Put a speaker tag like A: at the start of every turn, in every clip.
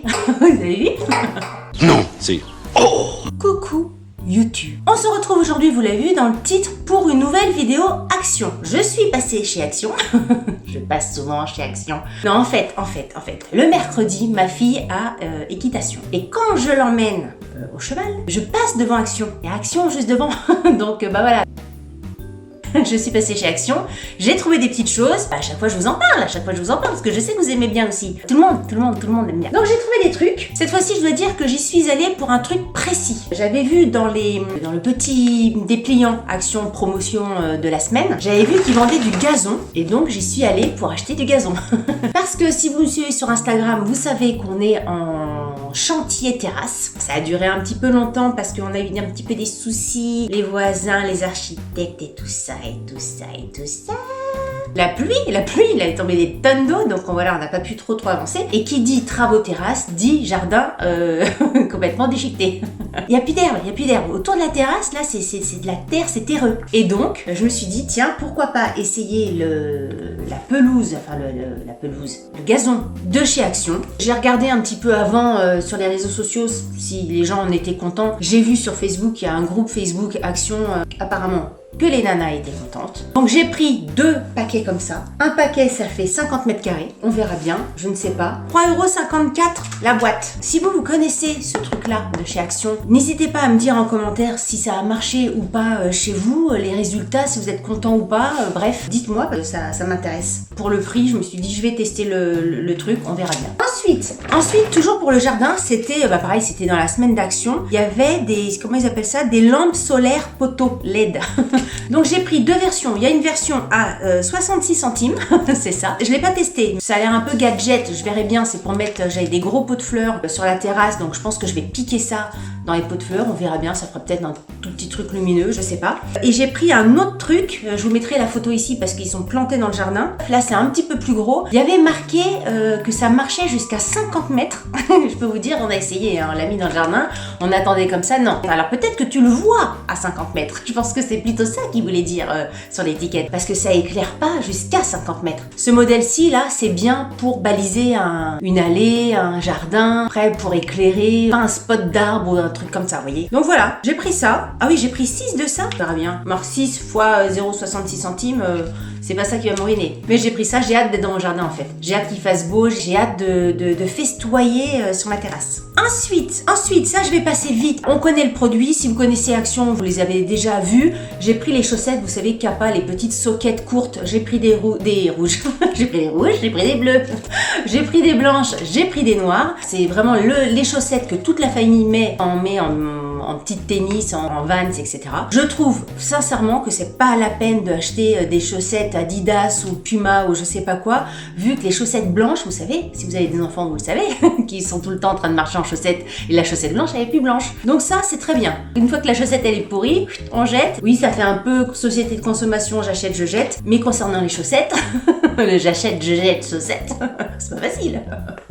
A: Vous avez vu?
B: Non, c'est... Oh!
A: Coucou YouTube. On se retrouve aujourd'hui, vous l'avez vu dans le titre, pour une nouvelle vidéo Action. Je suis passée chez Action. Je passe souvent chez Action. Non, en fait, le mercredi, ma fille a équitation. Et quand je l'emmène au cheval, je passe devant Action. Il y a Action juste devant. Donc, bah voilà. Je suis passée chez Action, j'ai trouvé des petites choses. À chaque fois je vous en parle, parce que je sais que vous aimez bien aussi. Tout le monde aime bien. Donc j'ai trouvé des trucs. Cette fois-ci je dois dire que j'y suis allée pour un truc précis. J'avais vu dans le petit dépliant Action promotion de la semaine, j'avais vu qu'ils vendaient du gazon. Et donc j'y suis allée pour acheter du gazon. Parce que si vous me suivez sur Instagram, vous savez qu'on est en chantier terrasse. Ça a duré un petit peu longtemps parce qu'on a eu un petit peu des soucis. Les voisins, les architectes et tout ça. La pluie, il a tombé des tonnes d'eau, donc voilà, on n'a pas pu trop avancer. Et qui dit travaux terrasse, dit jardin complètement déchiqueté. Il n'y a plus d'herbe. Autour de la terrasse, là, c'est de la terre, c'est terreux. Et donc, je me suis dit, tiens, pourquoi pas essayer la pelouse, le gazon de chez Action. J'ai regardé un petit peu avant sur les réseaux sociaux si les gens en étaient contents. J'ai vu sur Facebook, il y a un groupe Facebook Action, apparemment, que les nanas étaient contentes. Donc j'ai pris 2 paquets comme ça. Un paquet, ça fait 50 mètres carrés. On verra bien, je ne sais pas. 3,54€ la boîte. Si vous connaissez ce truc-là de chez Action, n'hésitez pas à me dire en commentaire si ça a marché ou pas chez vous, les résultats, si vous êtes content ou pas. Bref, dites-moi, parce que ça m'intéresse. Pour le prix, je me suis dit, je vais tester le truc, on verra bien. Ensuite, toujours pour le jardin, c'était, pareil, c'était dans la semaine d'Action. Il y avait comment ils appellent ça? Des lampes solaires poteaux LED. Donc j'ai pris 2 versions. Il y a une version à 66 centimes, c'est ça. Je l'ai pas testé. Ça a l'air un peu gadget. Je verrai bien. C'est pour mettre. J'avais des gros pots de fleurs sur la terrasse, donc je pense que je vais piquer ça dans les pots de fleurs. On verra bien. Ça fera peut-être un tout petit truc lumineux, je sais pas. Et j'ai pris un autre truc. Je vous mettrai la photo ici parce qu'ils sont plantés dans le jardin. Là, c'est un petit peu plus gros. Il y avait marqué que ça marchait jusqu'à 50 mètres. Je peux vous dire, on a essayé. Hein, on l'a mis dans le jardin. On attendait comme ça. Non. Alors peut-être que tu le vois à 50 mètres. Je pense que c'est plutôt ça qu'il voulait dire sur l'étiquette, parce que ça éclaire pas jusqu'à 50 mètres. Ce modèle-ci là, c'est bien pour baliser une allée, un jardin, prêt pour éclairer, un spot d'arbre ou un truc comme ça, vous voyez. Donc voilà, j'ai pris ça. Ah oui, j'ai pris 6 de ça. On verra bien. Marque 6 fois 0,66 centimes, c'est pas ça qui va me ruiner. Mais j'ai pris ça, j'ai hâte d'être dans mon jardin en fait. J'ai hâte qu'il fasse beau, j'ai hâte de festoyer sur ma terrasse. Ensuite, ça je vais passer vite. On connaît le produit, si vous connaissez Action, vous les avez déjà vus. J'ai pris les chaussettes, vous savez, Kappa, les petites soquettes courtes. J'ai pris des rouges, j'ai pris des rouges, j'ai pris des bleus, j'ai pris des blanches, j'ai pris des noires. C'est vraiment les chaussettes que toute la famille met en petite tennis, en Vans, etc. Je trouve sincèrement que c'est pas la peine d'acheter des chaussettes Adidas ou Puma ou je sais pas quoi, vu que les chaussettes blanches, vous savez, si vous avez des enfants, vous le savez, qui sont tout le temps en train de marcher en chaussettes, et la chaussette blanche, elle est plus blanche. Donc ça, c'est très bien. Une fois que la chaussette, elle est pourrie, on jette. Oui, ça fait un peu société de consommation, j'achète, je jette. Mais concernant les chaussettes, le j'achète, je jette, chaussettes, c'est pas facile.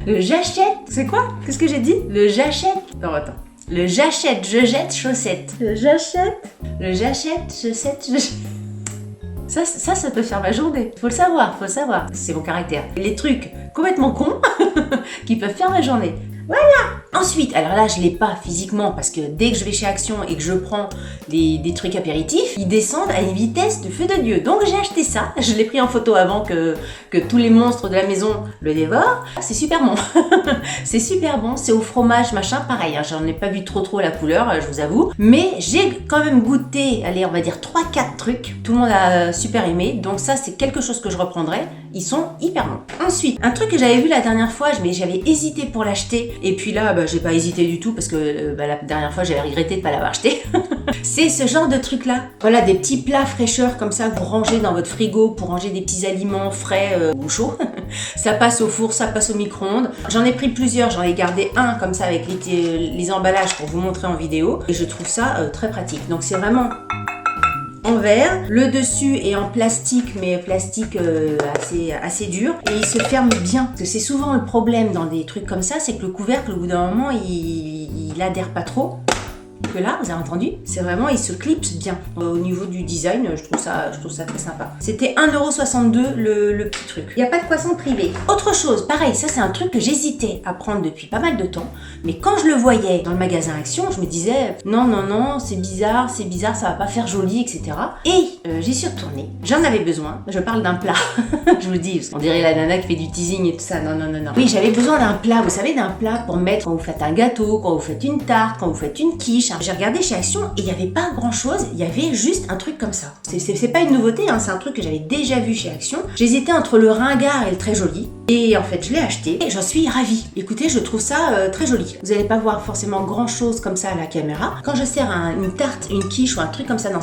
A: Le j'achète, c'est quoi? Qu'est-ce que j'ai dit? Le j'achète. Alors attends. Le j'achète, je jette, chaussettes. Le j'achète, chaussettes, je jette. Ça peut faire ma journée. Faut le savoir. C'est mon caractère. Les trucs complètement cons qui peuvent faire ma journée. Voilà. Ensuite, alors là, je l'ai pas physiquement parce que dès que je vais chez Action et que je prends des trucs apéritifs, ils descendent à une vitesse de feu de Dieu. Donc j'ai acheté ça. Je l'ai pris en photo avant que tous les monstres de la maison le dévorent. C'est super bon. C'est super bon. C'est au fromage, machin. Pareil, hein, j'en ai pas vu trop la couleur, je vous avoue. Mais j'ai quand même goûté, allez, on va dire 3-4 trucs. Tout le monde a super aimé. Donc ça, c'est quelque chose que je reprendrai. Ils sont hyper bons. Ensuite, un truc que j'avais vu la dernière fois, mais j'avais hésité pour l'acheter. Et puis là, j'ai pas hésité du tout parce que la dernière fois, j'avais regretté de pas l'avoir acheté. C'est ce genre de truc là. Voilà, des petits plats fraîcheurs comme ça que vous rangez dans votre frigo pour ranger des petits aliments frais ou chauds. Ça passe au four, ça passe au micro-ondes. J'en ai pris plusieurs, j'en ai gardé un comme ça avec les emballages pour vous montrer en vidéo. Et je trouve ça très pratique. Donc c'est vraiment en verre, le dessus est en plastique, mais plastique assez dur, et il se ferme bien. Parce que c'est souvent le problème dans des trucs comme ça, c'est que le couvercle, au bout d'un moment, il adhère pas trop. Que là, vous avez entendu, c'est vraiment, il se clipse bien. Au niveau du design, je trouve ça très sympa. C'était 1,62€ le petit truc. Il n'y a pas de poisson privé. Autre chose, pareil, ça c'est un truc que j'hésitais à prendre depuis pas mal de temps, mais quand je le voyais dans le magasin Action, je me disais, non, c'est bizarre, ça va pas faire joli, etc. Et j'y suis retournée, j'en avais besoin, je parle d'un plat, je vous le dis, on dirait la nana qui fait du teasing et tout ça, non. Oui, j'avais besoin d'un plat, vous savez, d'un plat pour mettre quand vous faites un gâteau, quand vous faites une tarte, quand vous faites une quiche. J'ai regardé chez Action et il n'y avait pas grand chose, il y avait juste un truc comme ça. C'est pas une nouveauté, hein, c'est un truc que j'avais déjà vu chez Action. J'hésitais entre le ringard et le très joli. Et en fait, je l'ai acheté et j'en suis ravie. Écoutez, je trouve ça très joli. Vous n'allez pas voir forcément grand chose comme ça à la caméra. Quand je sers une tarte, une quiche ou un truc comme ça dans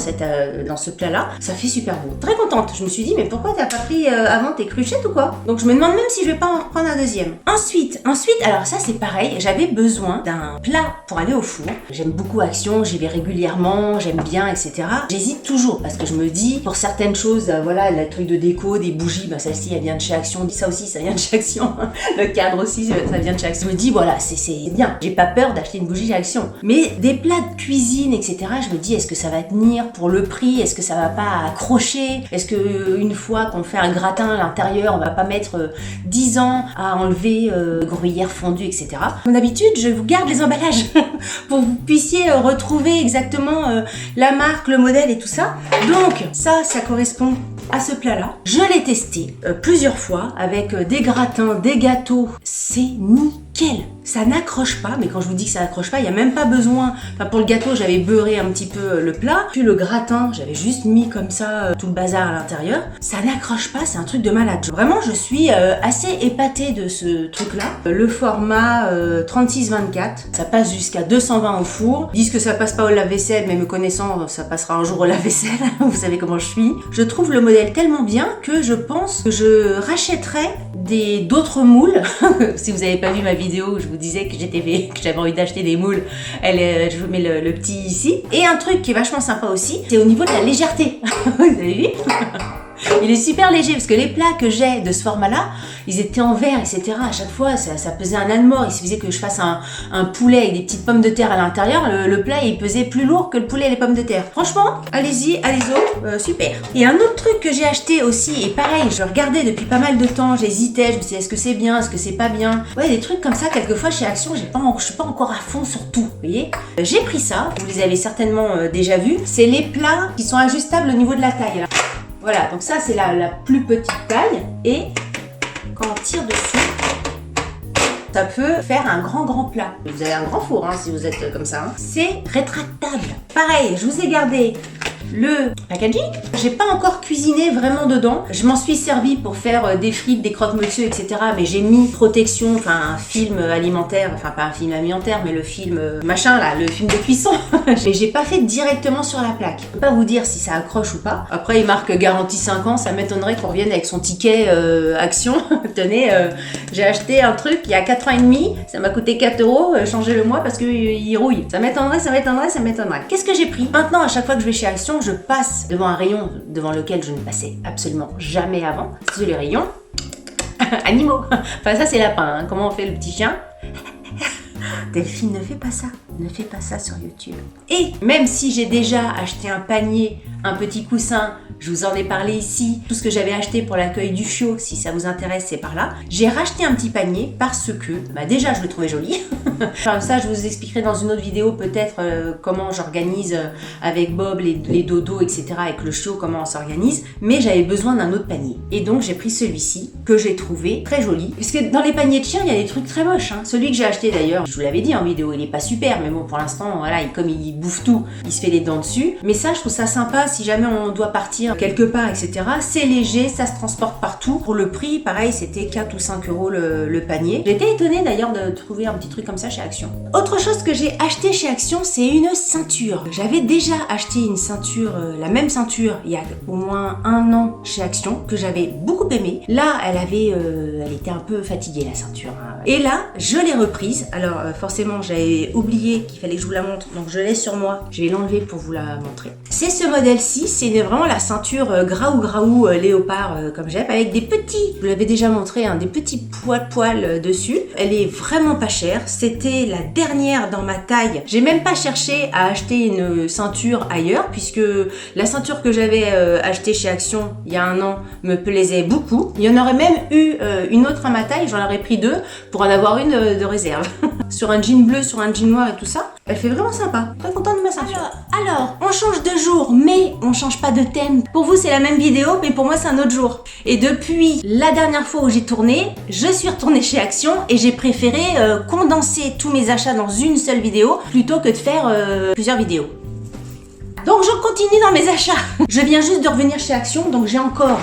A: ce plat-là, ça fait super beau. Très contente. Je me suis dit, mais pourquoi t'as pas pris avant tes cruchettes ou quoi? Donc je me demande même si je vais pas en reprendre un deuxième. Ensuite, alors ça c'est pareil, j'avais besoin d'un plat pour aller au four. J'aime beaucoup Action, j'y vais régulièrement, j'aime bien, etc. J'hésite toujours parce que je me dis, pour certaines choses, voilà, le truc de déco, des bougies, bah celle-ci elle vient de chez Action, ça aussi ça vient de chez Action, le cadre aussi ça vient de chez Action. Je me dis voilà, c'est bien, j'ai pas peur d'acheter une bougie chez Action. Mais des plats de cuisine, etc., je me dis est-ce que ça va tenir pour le prix, est-ce que ça va pas accrocher, est-ce que une fois qu'on fait un gratin à l'intérieur, on va pas mettre 10 ans à enlever gruyère fondue, etc. Comme d'habitude, je vous garde les emballages pour que vous puissiez retrouver exactement la marque, le modèle et tout ça. Donc ça correspond à ce plat-là. Je l'ai testé plusieurs fois avec des gratins, des gâteaux. C'est nickel. Ça n'accroche pas, mais quand je vous dis que ça n'accroche pas, il n'y a même pas besoin. Enfin, pour le gâteau, j'avais beurré un petit peu le plat. Puis le gratin, j'avais juste mis comme ça tout le bazar à l'intérieur. Ça n'accroche pas, c'est un truc de malade. Vraiment, je suis assez épatée de ce truc-là. Le format 36-24, ça passe jusqu'à 220 au four. Ils disent que ça passe pas au lave-vaisselle, mais me connaissant, ça passera un jour au lave-vaisselle. Vous savez comment je suis. Je trouve le modèle tellement bien que je pense que je rachèterai d'autres moules. Si vous n'avez pas vu ma vidéo, je vous disais que j'avais envie d'acheter des moules. Je vous mets le petit ici. Et un truc qui est vachement sympa aussi, c'est au niveau de la légèreté. Vous avez vu? Il est super léger parce que les plats que j'ai de ce format-là, ils étaient en verre, etc. À chaque fois, ça pesait un âne mort. Il suffisait que je fasse un poulet avec des petites pommes de terre à l'intérieur. Le plat, il pesait plus lourd que le poulet et les pommes de terre. Franchement, allez-y, super. Et un autre truc que j'ai acheté aussi, et pareil, je regardais depuis pas mal de temps, j'hésitais, je me disais est-ce que c'est bien, est-ce que c'est pas bien. Ouais, des trucs comme ça, quelquefois chez Action, je suis pas encore à fond sur tout, vous voyez. J'ai pris ça, vous les avez certainement déjà vus. C'est les plats qui sont ajustables au niveau de la taille. Là. Voilà, donc ça c'est la plus petite taille et quand on tire dessus, ça peut faire un grand plat. Vous avez un grand four hein, si vous êtes comme ça. Hein. C'est rétractable. Pareil, je vous ai gardé le packaging. J'ai pas encore cuisiné vraiment dedans. Je m'en suis servi pour faire des frites, des croque-monsieur, etc. Mais j'ai mis protection, enfin un film alimentaire, enfin pas un film alimentaire, mais le film machin là, le film de cuisson. Mais j'ai pas fait directement sur la plaque. Je peux pas vous dire si ça accroche ou pas. Après il marque garantie 5 ans, ça m'étonnerait qu'on revienne avec son ticket Action. Tenez, j'ai acheté un truc il y a 4 ans et demi, ça m'a coûté 4€, changez-le moi parce qu'il rouille. Ça m'étonnerait. Qu'est-ce que j'ai pris? Maintenant à chaque fois que je vais chez Action, je passe devant un rayon devant lequel je ne passais absolument jamais avant. C'est les rayons animaux. Enfin ça c'est lapin, hein. Comment on fait le petit chien? Delphine, ne fais pas ça. Ne fais pas ça sur YouTube. Et même si j'ai déjà acheté un panier, un petit coussin, je vous en ai parlé ici, tout ce que j'avais acheté pour l'accueil du chiot, si ça vous intéresse, c'est par là. J'ai racheté un petit panier parce que, déjà je le trouvais joli. Enfin, ça, je vous expliquerai dans une autre vidéo peut-être comment j'organise avec Bob les dodos, etc. avec le chiot, comment on s'organise. Mais j'avais besoin d'un autre panier. Et donc j'ai pris celui-ci que j'ai trouvé très joli. Puisque dans les paniers de chiens, il y a des trucs très moches. Hein. Celui que j'ai acheté d'ailleurs, je vous l'avais dit en vidéo, il est pas super. Mais bon, pour l'instant, voilà, comme il bouffe tout, il se fait les dents dessus. Mais ça, je trouve ça sympa si jamais on doit partir quelque part, etc. C'est léger, ça se transporte partout. Pour le prix, pareil, c'était 4 ou 5 € le panier. J'étais étonnée d'ailleurs de trouver un petit truc comme ça chez Action. Autre chose que j'ai acheté chez Action, c'est une ceinture. J'avais déjà acheté une ceinture, la même ceinture, il y a au moins 1 an chez Action, que j'avais beaucoup aimé. Là, elle était un peu fatiguée, la ceinture. Hein. Et là, je l'ai reprise. Alors, forcément j'avais oublié qu'il fallait que je vous la montre, donc je l'ai sur moi. Je vais l'enlever pour vous la montrer. C'est ce modèle-ci, c'est vraiment la ceinture graou léopard comme j'aime, avec des petits, je vous l'avais déjà montré, hein, des petits poils dessus. Elle est vraiment pas chère, c'était la dernière dans ma taille. J'ai même pas cherché à acheter une ceinture ailleurs, puisque la ceinture que j'avais achetée chez Action il y a un an me plaisait beaucoup. Il y en aurait même eu une autre à ma taille, j'en aurais pris 2 pour en avoir une de réserve. Sur un jean bleu, sur un jean noir et tout ça. Elle fait vraiment sympa. Très contente de ma ceinture. Alors, on change de jour, mais on change pas de thème. Pour vous, c'est la même vidéo, mais pour moi, c'est un autre jour. Et depuis la dernière fois où j'ai tourné, je suis retournée chez Action et j'ai préféré condenser tous mes achats dans une seule vidéo plutôt que de faire plusieurs vidéos. Donc, je continue dans mes achats. Je viens juste de revenir chez Action, donc j'ai encore...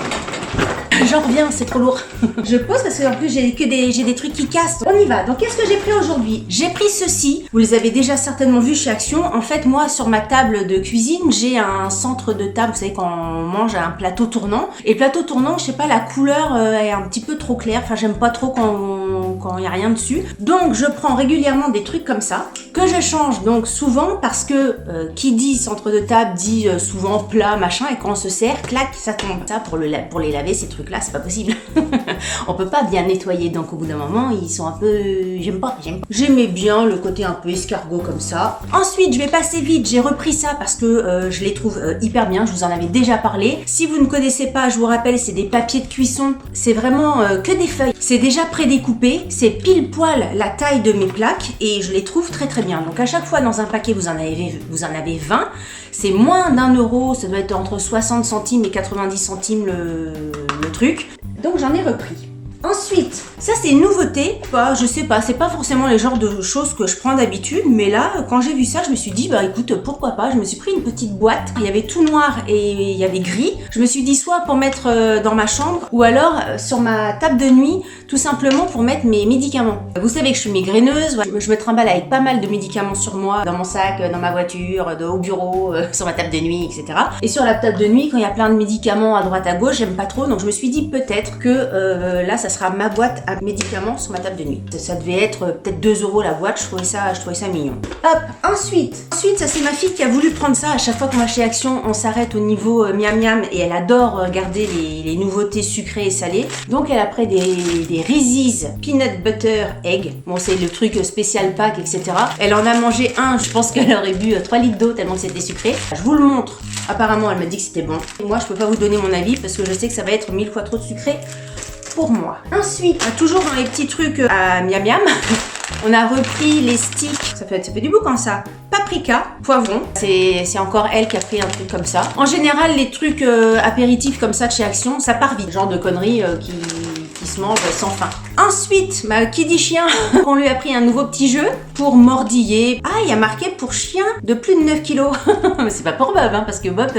A: J'en reviens, c'est trop lourd. Je pose parce qu'en plus j'ai des trucs qui cassent. On y va. Donc qu'est-ce que j'ai pris aujourd'hui? J'ai pris ceci. Vous les avez déjà certainement vus chez Action. En fait, moi sur ma table de cuisine, j'ai un centre de table. Vous savez quand on mange à un plateau tournant. Et plateau tournant, je sais pas, la couleur est un petit peu trop claire. Enfin, j'aime pas trop quand il y a rien dessus. Donc je prends régulièrement des trucs comme ça que je change donc souvent parce que qui dit centre de table dit souvent plat machin et quand on se sert, clac, ça tombe. Ça pour les laver ces trucs là c'est pas possible. On peut pas bien nettoyer, donc au bout d'un moment ils sont un peu... j'aime pas. J'aimais bien le côté un peu escargot comme ça. Ensuite je vais passer vite, j'ai repris ça parce que je les trouve hyper bien, je vous en avais déjà parlé. Si vous ne connaissez pas, je vous rappelle, c'est des papiers de cuisson, c'est vraiment que des feuilles, c'est déjà prédécoupé, c'est pile poil la taille de mes plaques et je les trouve très très bien. Donc à chaque fois dans un paquet vous en avez 20, c'est moins d'1 euro, ça doit être entre 60 centimes et 90 centimes le truc. Donc j'en ai repris. Ensuite, ça c'est une nouveauté, je sais pas, c'est pas forcément les genres de choses que je prends d'habitude, mais là, quand j'ai vu ça, je me suis dit, bah écoute, pourquoi pas, je me suis pris une petite boîte, il y avait tout noir et il y avait gris, je me suis dit soit pour mettre dans ma chambre, ou alors sur ma table de nuit, tout simplement pour mettre mes médicaments. Vous savez que je suis migraineuse, je me trimballe avec pas mal de médicaments sur moi, dans mon sac, dans ma voiture, au bureau, sur ma table de nuit, etc. Et sur la table de nuit, quand il y a plein de médicaments à droite à gauche, j'aime pas trop, donc je me suis dit peut-être que là, ça sera ma boîte à médicaments sur ma table de nuit. Ça devait être peut-être 2 euros la boîte, je trouvais ça mignon. Hop, ensuite, ça c'est ma fille qui a voulu prendre ça. À chaque fois qu'on va chez Action, on s'arrête au niveau miam miam et elle adore regarder les nouveautés sucrées et salées. Donc elle a pris des Reese's Peanut Butter Egg. Bon, c'est le truc spécial pack, etc. Elle en a mangé un, je pense qu'elle aurait bu 3 litres d'eau tellement que c'était sucré. Je vous le montre. Apparemment, elle m'a dit que c'était bon. Et moi, je peux pas vous donner mon avis parce que je sais que ça va être 1000 fois trop de sucré pour moi. Ensuite, toujours dans les petits trucs à miam miam, on a repris les sticks, ça fait du boucan ça, paprika, poivron, c'est encore elle qui a pris un truc comme ça. En général, les trucs apéritifs comme ça de chez Action, ça part vite, genre de conneries qui se mangent sans fin. Ensuite, qui dit chien, on lui a pris un nouveau petit jeu pour mordiller. Ah, il y a marqué pour chien de plus de 9 kilos. C'est pas pour Bob, hein, parce que Bob,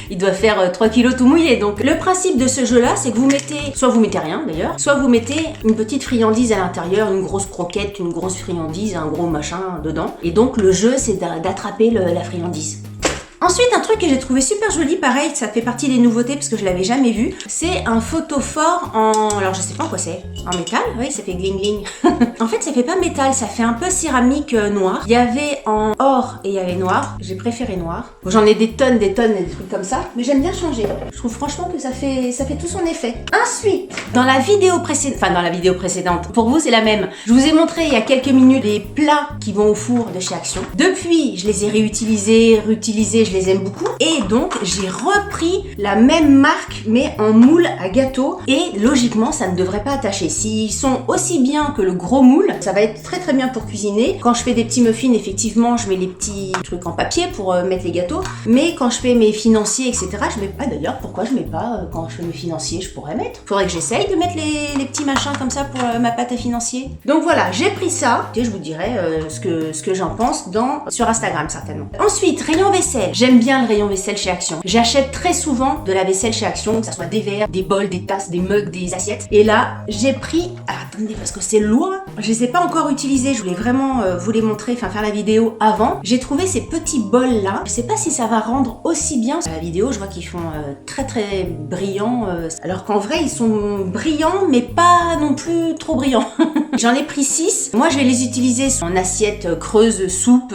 A: il doit faire 3 kilos tout mouillé. Donc, le principe de ce jeu-là, c'est que vous mettez, soit vous mettez rien d'ailleurs, soit vous mettez une petite friandise à l'intérieur, une grosse croquette, une grosse friandise, un gros machin dedans. Et donc, le jeu, c'est d'attraper la friandise. Ensuite, un truc que j'ai trouvé super joli, pareil, ça fait partie des nouveautés parce que je l'avais jamais vu, c'est un photophore alors je sais pas quoi c'est, en métal, oui, ça fait gling gling. En fait, ça fait pas métal, ça fait un peu céramique noir. Il y avait en or et il y avait noir, j'ai préféré noir. Bon, j'en ai des tonnes, des trucs comme ça, mais j'aime bien changer. Je trouve franchement que ça fait tout son effet. Ensuite, dans la vidéo précédente, pour vous c'est la même. Je vous ai montré il y a quelques minutes les plats qui vont au four de chez Action. Depuis, je les ai réutilisés, je les aime beaucoup et donc j'ai repris la même marque mais en moule à gâteau et logiquement ça ne devrait pas attacher. S'ils sont aussi bien que le gros moule, ça va être très très bien pour cuisiner. Quand je fais des petits muffins, effectivement je mets les petits trucs en papier pour mettre les gâteaux, mais quand je fais mes financiers etc, je mets pas. D'ailleurs pourquoi je mets pas quand je fais mes financiers, je pourrais mettre. Faudrait que j'essaye de mettre les petits machins comme ça pour ma pâte à financier. Donc voilà, j'ai pris ça et je vous dirai ce que j'en pense sur Instagram certainement. Ensuite, rayon vaisselle. J'aime bien le rayon vaisselle chez Action. J'achète très souvent de la vaisselle chez Action, que ce soit des verres, des bols, des tasses, des mugs, des assiettes. Et là, j'ai pris... Alors, attendez, parce que c'est loin. Je les ai pas encore utilisés. Je voulais vraiment vous les montrer, enfin faire la vidéo avant. J'ai trouvé ces petits bols là. Je sais pas si ça va rendre aussi bien. La vidéo, je vois qu'ils font très très brillants. Alors qu'en vrai, ils sont brillants, mais pas non plus trop brillants. J'en ai pris 6. Moi, je vais les utiliser en assiette creuse, soupe,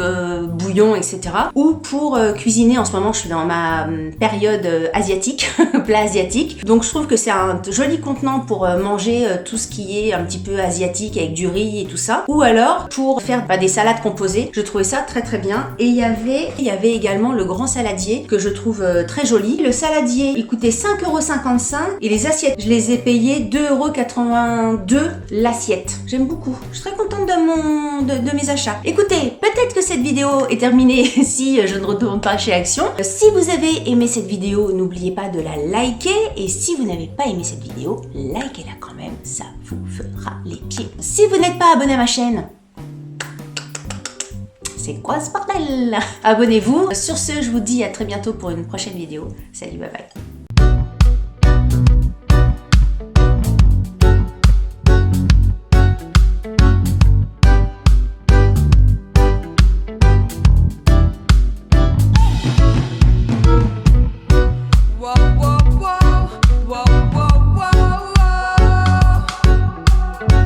A: bouillon, etc. Ou pour cuisiner. En ce moment, je suis dans ma période asiatique, plat asiatique. Donc, je trouve que c'est un joli contenant pour manger tout ce qui est un petit peu asiatique avec du riz et tout ça. Ou alors, pour faire des salades composées. Je trouvais ça très très bien. Et il y avait également le grand saladier que je trouve très joli. Le saladier, il coûtait 5,55 € et les assiettes, je les ai payées 2,82 € l'assiette. J'aime beaucoup. Je suis très contente de mes achats. Écoutez, peut-être que cette vidéo est terminée si je ne retourne pas chez Action. Si vous avez aimé cette vidéo, n'oubliez pas de la liker. Et si vous n'avez pas aimé cette vidéo, likez-la quand même. Ça vous fera les pieds. Si vous n'êtes pas abonné à ma chaîne, c'est quoi ce bordel? Abonnez-vous. Sur ce, je vous dis à très bientôt pour une prochaine vidéo. Salut, bye bye.